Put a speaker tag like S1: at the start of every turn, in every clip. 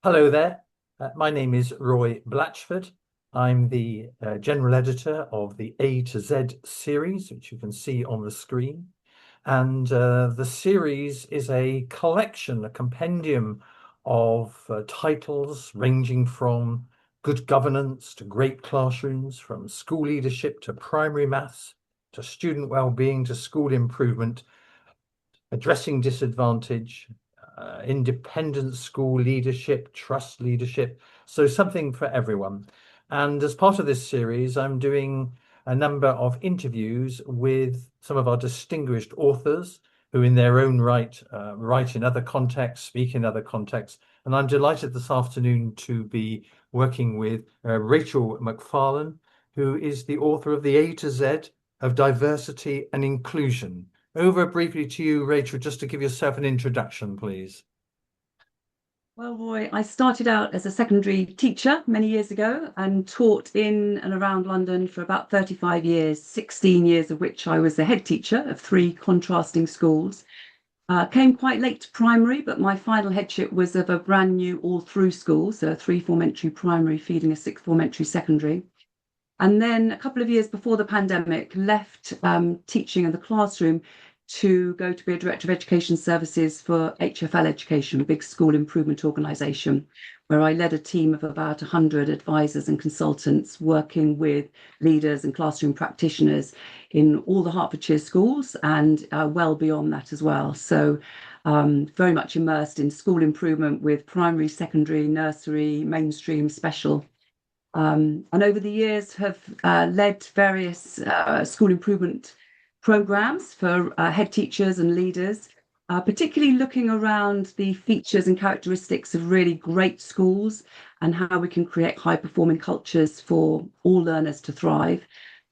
S1: Hello there. My name is Roy Blatchford. I'm the general editor of the A to Z series, which you can see on the screen. And the series is a collection, a compendium of titles ranging from good governance to great classrooms, from school leadership to primary maths, to student well-being, to school improvement, addressing disadvantage, independent school leadership, trust leadership. So something for everyone. And as part of this series, I'm doing a number of interviews with some of our distinguished authors who in their own right write in other contexts, speak in other contexts. And I'm delighted this afternoon to be working with Rachel Macfarlane, who is the author of The A to Z of Diversity and Inclusion. Over briefly to you, Rachel, just to give yourself an introduction, please.
S2: Well, Roy, I started out as a secondary teacher many years ago and taught in and around London for about 35 years, 16 years of which I was the head teacher of three contrasting schools. Came quite late to primary, but my final headship was of a brand new all-through school, so a three-form entry primary feeding a sixth-form entry secondary. And then a couple of years before the pandemic, left teaching in the classroom to go to be a director of education services for HFL Education, a big school improvement organisation, where I led a team of about 100 advisors and consultants working with leaders and classroom practitioners in all the Hertfordshire schools and well beyond that as well. So very much immersed in school improvement with primary, secondary, nursery, mainstream, special. And over the years have led various school improvement programs for head teachers and leaders, particularly looking around the features and characteristics of really great schools and how we can create high performing cultures for all learners to thrive.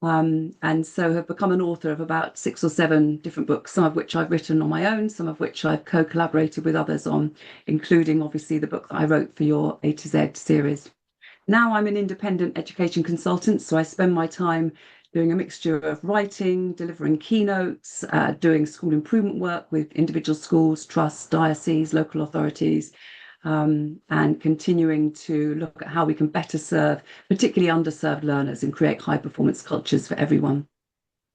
S2: And so have become an author of about 6 or 7 different books, some of which I've written on my own, some of which I've co-collaborated with others on, including obviously the book that I wrote for your A to Z series. Now I'm an independent education consultant, so I spend my time doing a mixture of writing, delivering keynotes, doing school improvement work with individual schools, trusts, dioceses, local authorities, and continuing to look at how we can better serve particularly underserved learners and create high performance cultures for everyone.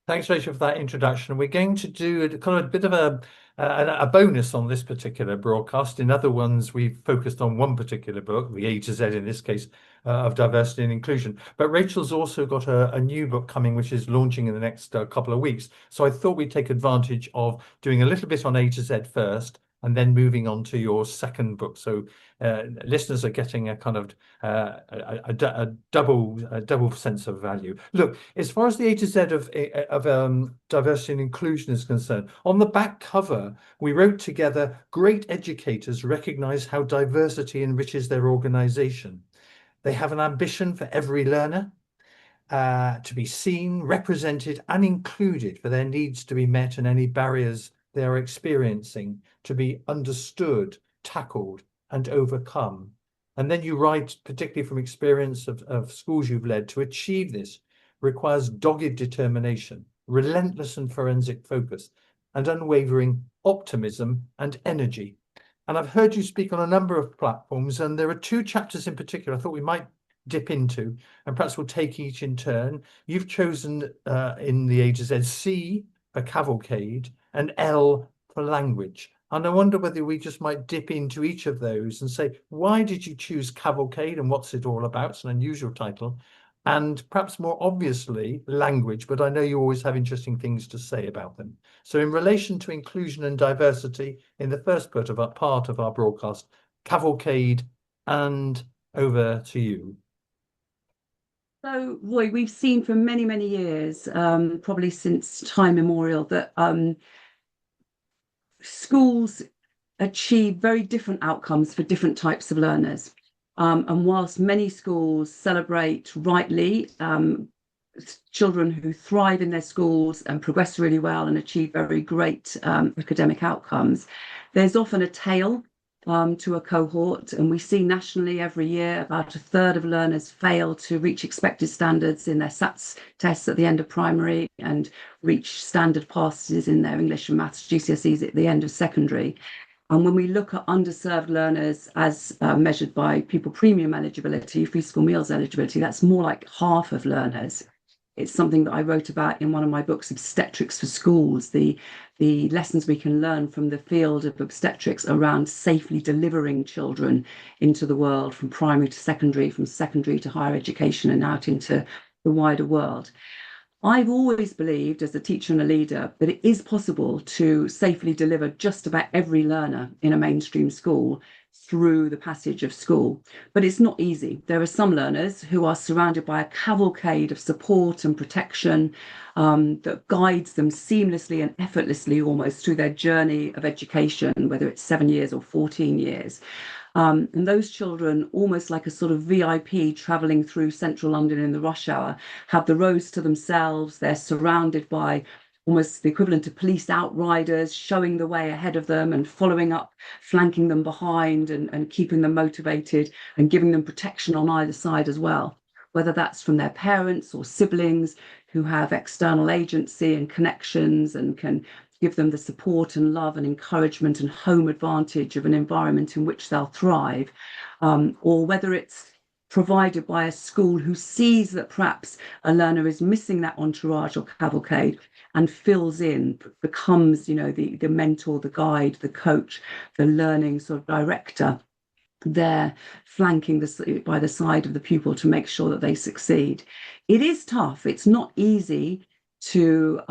S1: Thanks, Rachel, for that introduction. We're going to do a kind of a bit of a bonus on this particular broadcast. In other ones, we've focused on one particular book, the A to Z in this case, of diversity and inclusion. But Rachel's also got a new book coming, which is launching in the next couple of weeks. So I thought we'd take advantage of doing a little bit on A to Z first, and then moving on to your second book. So listeners are getting a kind of a double sense of value. Look, as far as the A to Z of diversity and inclusion is concerned, on the back cover we wrote together, "Great educators recognize how diversity enriches their organization. They have an ambition for every learner." To be seen, represented, and included, for their needs to be met and any barriers they are experiencing to be understood, tackled, and overcome. And then you write, particularly from experience of schools you've led, to achieve this requires dogged determination, relentless and forensic focus, and unwavering optimism and energy. And I've heard you speak on a number of platforms, and there are two chapters in particular I thought we might dip into, and perhaps we'll take each in turn. You've chosen in the A to Z, C for cavalcade and L for language. And I wonder whether we just might dip into each of those and say, why did you choose cavalcade and what's it all about? It's an unusual title. And perhaps more obviously, language, but I know you always have interesting things to say about them. So in relation to inclusion and diversity, in the first part of our broadcast, cavalcade, and over to you.
S2: So, Roy, we've seen for many, many years, probably since time immemorial, that schools achieve very different outcomes for different types of learners. And whilst many schools celebrate rightly children who thrive in their schools and progress really well and achieve very great academic outcomes, there's often a tail to a cohort. And we see nationally every year about a third of learners fail to reach expected standards in their SATs tests at the end of primary and reach standard passes in their English and maths GCSEs at the end of secondary. And when we look at underserved learners as measured by pupil premium eligibility, free school meals eligibility, that's more like half of learners. It's something that I wrote about in one of my books, Obstetrics for Schools, the lessons we can learn from the field of obstetrics around safely delivering children into the world from primary to secondary, from secondary to higher education and out into the wider world. I've always believed as a teacher and a leader that it is possible to safely deliver just about every learner in a mainstream school through the passage of school. But it's not easy. There are some learners who are surrounded by a cavalcade of support and protection that guides them seamlessly and effortlessly almost through their journey of education, whether it's 7 years or 14 years. And those children, almost like a sort of VIP traveling through central London in the rush hour, have the roads to themselves. They're surrounded by almost the equivalent of police outriders showing the way ahead of them and following up, flanking them behind and keeping them motivated and giving them protection on either side as well, whether that's from their parents or siblings who have external agency and connections and can give them the support and love and encouragement and home advantage of an environment in which they'll thrive, or whether it's provided by a school who sees that perhaps a learner is missing that entourage or cavalcade and fills in, becomes, the mentor, the guide, the coach, the learning sort of director there flanking by the side of the pupil to make sure that they succeed. It is tough. It's not easy to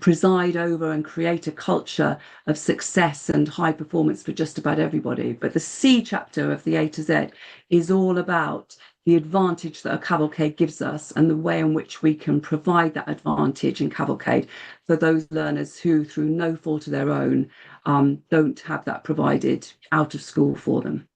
S2: preside over and create a culture of success and high performance for just about everybody. But the C chapter of the A to Z is all about the advantage that a cavalcade gives us and the way in which we can provide that advantage in cavalcade for those learners who, through no fault of their own, don't have that provided out of school for them.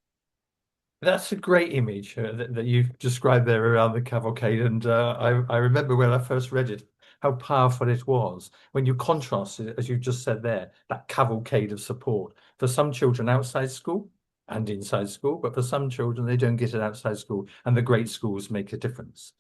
S1: That's a great image that you've described there around the cavalcade, and I remember when I first read it, how powerful it was when you contrast it, as you just said there, that cavalcade of support for some children outside school and inside school, but for some children they don't get it outside school, and the great schools make a difference.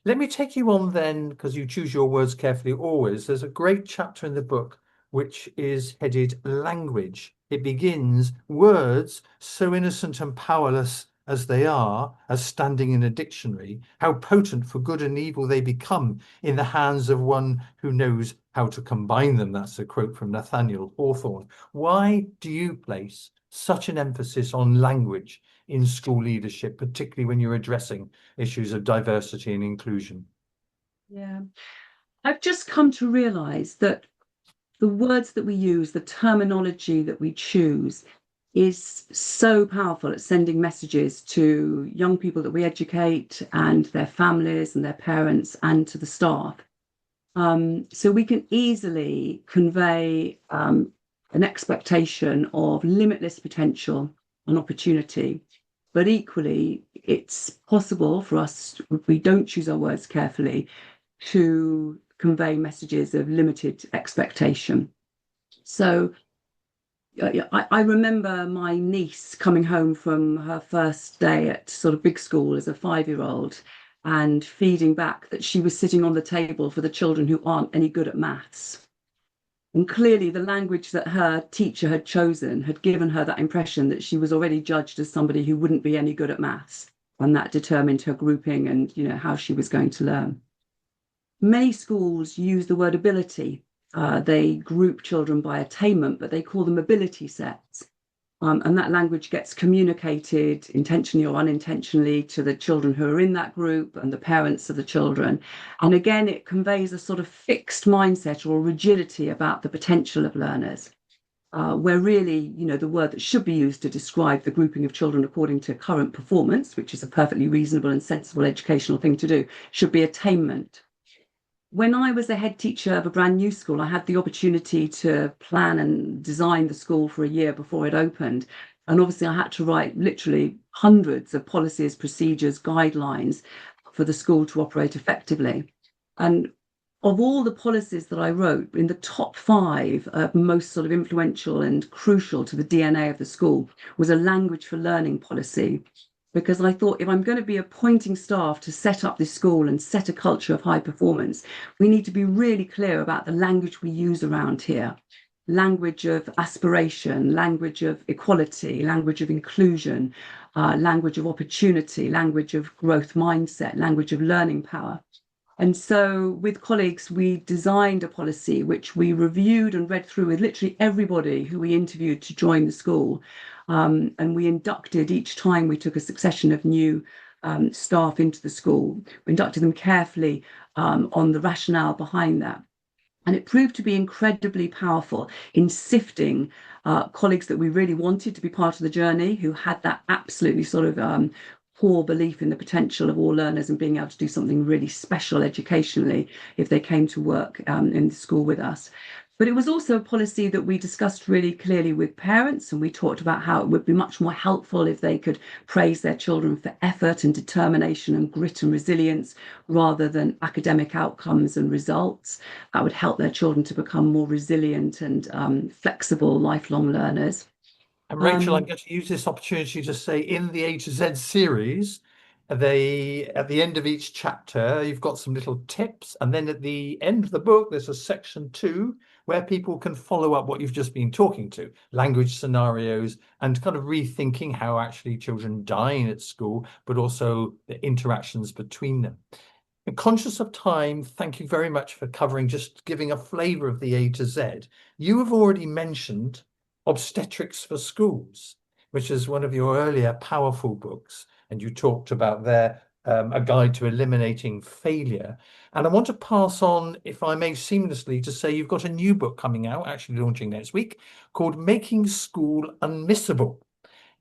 S1: Let me take you on then, because you choose your words carefully always. There's a great chapter in the book which is headed Language. It begins, words, so innocent and powerless as they are, as standing in a dictionary, how potent for good and evil they become in the hands of one who knows how to combine them. That's a quote from Nathaniel Hawthorne. Why do you place such an emphasis on language in school leadership, particularly when you're addressing issues of diversity and inclusion?
S2: Yeah, I've just come to realize that the words that we use, the terminology that we choose, is so powerful at sending messages to young people that we educate and their families and their parents and to the staff. So we can easily convey an expectation of limitless potential and opportunity. But equally, it's possible for us, if we don't choose our words carefully, to convey messages of limited expectation. So I remember my niece coming home from her first day at sort of big school as a 5-year-old and feeding back that she was sitting on the table for the children who aren't any good at maths. And clearly, the language that her teacher had chosen had given her that impression that she was already judged as somebody who wouldn't be any good at maths. And that determined her grouping and, how she was going to learn. Many schools use the word ability. They group children by attainment, but they call them ability sets. And that language gets communicated intentionally or unintentionally to the children who are in that group and the parents of the children. And again, it conveys a sort of fixed mindset or rigidity about the potential of learners, where really, the word that should be used to describe the grouping of children according to current performance, which is a perfectly reasonable and sensible educational thing to do, should be attainment. When I was a head teacher of a brand new school, I had the opportunity to plan and design the school for a year before it opened. And obviously, I had to write literally hundreds of policies, procedures, guidelines for the school to operate effectively. And of all the policies that I wrote, in the top 5, most sort of influential and crucial to the DNA of the school was a language for learning policy, because I thought if I'm going to be appointing staff to set up this school and set a culture of high performance, we need to be really clear about the language we use around here. language of aspiration, language of equality, language of inclusion, language of opportunity, language of growth mindset, language of learning power. And so, with colleagues, we designed a policy which we reviewed and read through with literally everybody who we interviewed to join the school. And we inducted each time we took a succession of new staff into the school. We inducted them carefully on the rationale behind that. And it proved to be incredibly powerful in sifting colleagues that we really wanted to be part of the journey, who had that absolutely sort of core belief in the potential of all learners and being able to do something really special educationally if they came to work in the school with us. But it was also a policy that we discussed really clearly with parents, and we talked about how it would be much more helpful if they could praise their children for effort and determination and grit and resilience rather than academic outcomes and results. That would help their children to become more resilient and flexible lifelong learners.
S1: And Rachel, I'm
S2: Um,
S1: going to use this opportunity to say in the A to Z series, they at the end of each chapter, you've got some little tips, and then at the end of the book, there's a section 2 where people can follow up what you've just been talking to, language scenarios, and kind of rethinking how actually children dine at school, but also the interactions between them. And conscious of time, thank you very much for covering, just giving a flavour of the A to Z. You have already mentioned Obstetrics for Schools, which is one of your earlier powerful books, and you talked about there a guide to eliminating failure. And I want to pass on, if I may seamlessly, to say you've got a new book coming out, actually launching next week, called Making School Unmissable.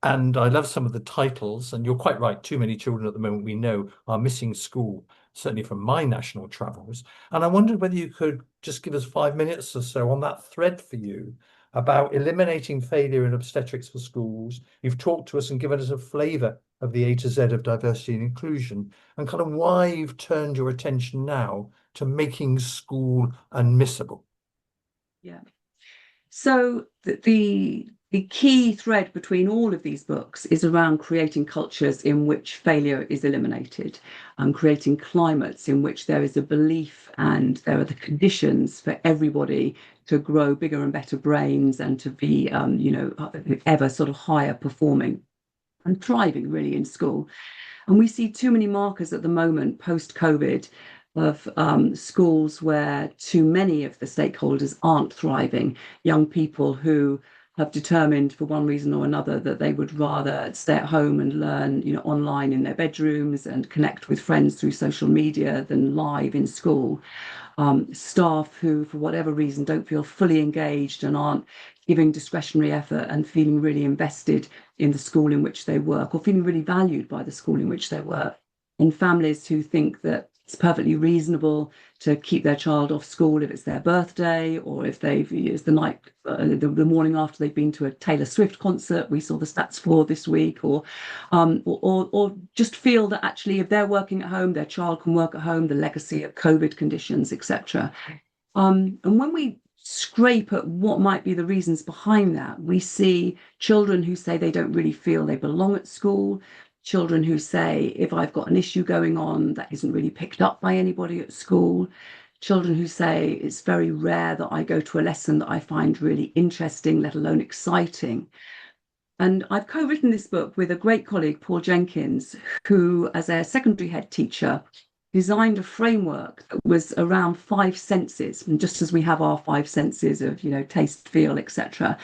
S1: And I love some of the titles, and you're quite right. Too many children at the moment we know are missing school, certainly from my national travels. And I wondered whether you could just give us 5 minutes or so on that thread for you about eliminating failure in obstetrics for schools. You've talked to us and given us a flavour of the A to Z of diversity and inclusion, and kind of why you've turned your attention now to making school unmissable.
S2: yeah. So the key thread between all of these books is around creating cultures in which failure is eliminated, and creating climates in which there is a belief and there are the conditions for everybody to grow bigger and better brains and to be, ever sort of higher performing and thriving really in school. And we see too many markers at the moment post COVID of schools where too many of the stakeholders aren't thriving. Young people who have determined for one reason or another that they would rather stay at home and learn, online in their bedrooms and connect with friends through social media than live in school. Staff who, for whatever reason, don't feel fully engaged and aren't giving discretionary effort and feeling really invested in the school in which they work, or feeling really valued by the school in which they work. And families who think that it's perfectly reasonable to keep their child off school if it's their birthday, or if it's the night, the morning after they've been to a Taylor Swift concert, we saw the stats for this week, or just feel that actually if they're working at home, their child can work at home, the legacy of COVID conditions, etc. And when we scrape at what might be the reasons behind that, we see children who say they don't really feel they belong at school, children who say, if I've got an issue going on, that isn't really picked up by anybody at school, children who say it's very rare that I go to a lesson that I find really interesting, let alone exciting. And I've co-written this book with a great colleague, Paul Jenkins, who, as a secondary head teacher, designed a framework that was around 5 senses. And just as we have our 5 senses of, taste, feel, etc.,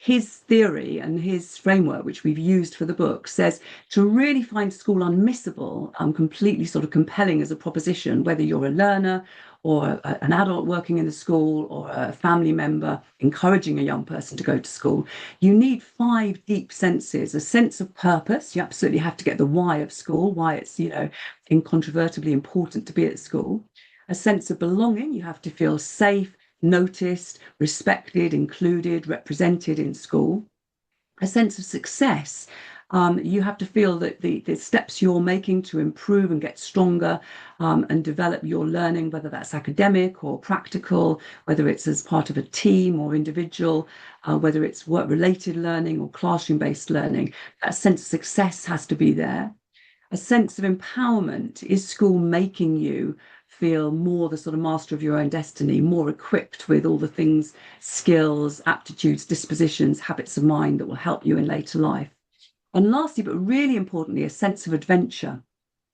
S2: his theory and his framework, which we've used for the book, says to really find school unmissable, completely sort of compelling as a proposition, whether you're a learner or an adult working in the school or a family member encouraging a young person to go to school, you need 5 deep senses: a sense of purpose. You absolutely have to get the why of school, why it's, incontrovertibly important to be at school. A sense of belonging. You have to feel safe, noticed, respected, included, represented in school. A sense of success. You have to feel that the steps you're making to improve and get stronger and develop your learning, whether that's academic or practical, whether it's as part of a team or individual, whether it's work-related learning or classroom-based learning, that sense of success has to be there. A sense of empowerment. Is school making you feel more the sort of master of your own destiny, more equipped with all the things, skills, aptitudes, dispositions, habits of mind that will help you in later life. And lastly, but really importantly, a sense of adventure.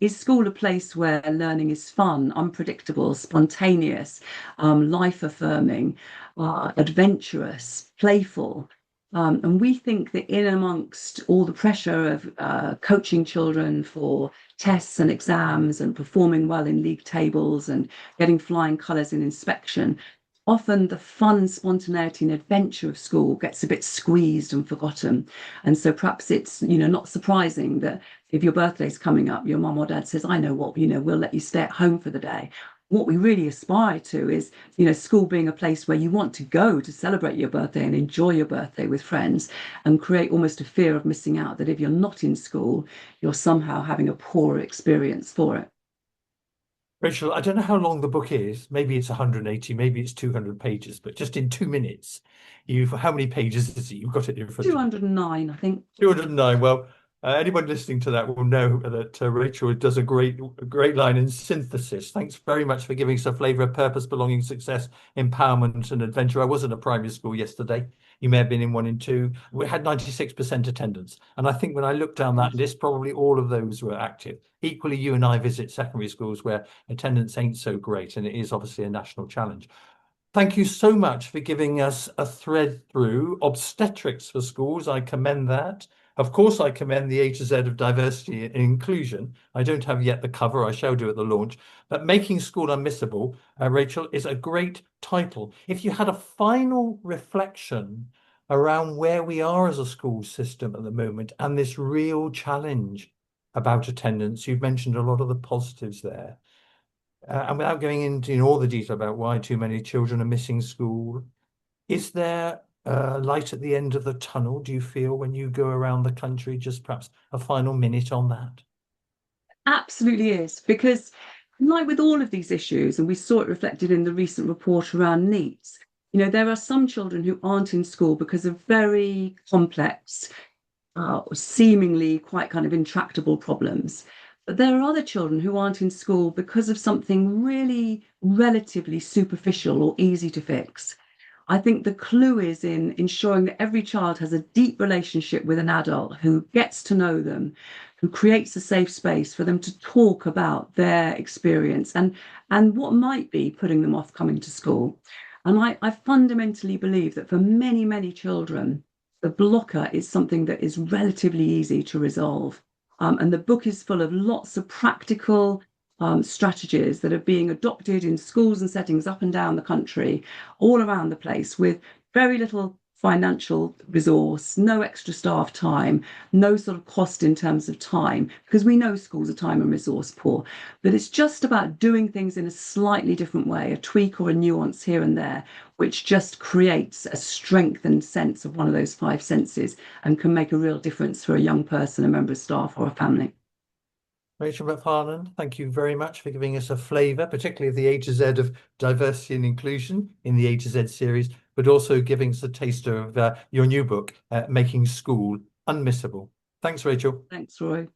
S2: Is school a place where learning is fun, unpredictable, spontaneous, life affirming, adventurous, playful? And we think that in amongst all the pressure of coaching children for tests and exams and performing well in league tables and getting flying colours in inspection, often the fun, spontaneity, and adventure of school gets a bit squeezed and forgotten. And so perhaps it's, not surprising that if your birthday's coming up, your mum or dad says, I know what, we'll let you stay at home for the day. What we really aspire to is, school being a place where you want to go to celebrate your birthday and enjoy your birthday with friends and create almost a fear of missing out, that if you're not in school, you're somehow having a poor experience for it.
S1: Rachel, I don't know how long the book is. Maybe it's 180, maybe it's 200 pages, but just in 2 minutes, how many pages is it? You've got it in front of you.
S2: 209, I think.
S1: 209. Well, anyone listening to that will know that Rachel does a great line in synthesis. Thanks very much for giving us a flavour of purpose, belonging, success, empowerment, and adventure. I was in a primary school yesterday. You may have been in one and two. We had 96% attendance. And I think when I looked down that list, probably all of those were active. Equally, you and I visit secondary schools where attendance ain't so great, and it is obviously a national challenge. Thank you so much for giving us a thread through obstetrics for schools. I commend that. Of course, I commend the A to Z of diversity and inclusion. I don't have yet the cover. I shall do at the launch. But Making School Unmissable, Rachel, is a great title. If you had a final reflection around where we are as a school system at the moment and this real challenge about attendance, you've mentioned a lot of the positives there. And without going into all the detail about why too many children are missing school, is there light at the end of the tunnel, do you feel, when you go around the country? Just perhaps a final minute on that.
S2: Absolutely is, because like with all of these issues, and we saw it reflected in the recent report around NEETs, there are some children who aren't in school because of very complex, seemingly quite kind of intractable problems. But there are other children who aren't in school because of something really relatively superficial or easy to fix. I think the clue is in ensuring that every child has a deep relationship with an adult who gets to know them, who creates a safe space for them to talk about their experience and what might be putting them off coming to school. And I fundamentally believe that for many, many children, the blocker is something that is relatively easy to resolve. And the book is full of lots of practical strategies that are being adopted in schools and settings up and down the country, all around the place, with very little financial resource, no extra staff time, no sort of cost in terms of time, because we know schools are time and resource poor. But it's just about doing things in a slightly different way, a tweak or a nuance here and there, which just creates a strengthened sense of one of those five senses and can make a real difference for a young person, a member of staff, or a family.
S1: Rachel Macfarlane, thank you very much for giving us a flavour, particularly of the A to Z of diversity and inclusion in the A to Z series, but also giving us a taster of your new book, Making School Unmissable. Thanks, Rachel.
S2: Thanks, Roy.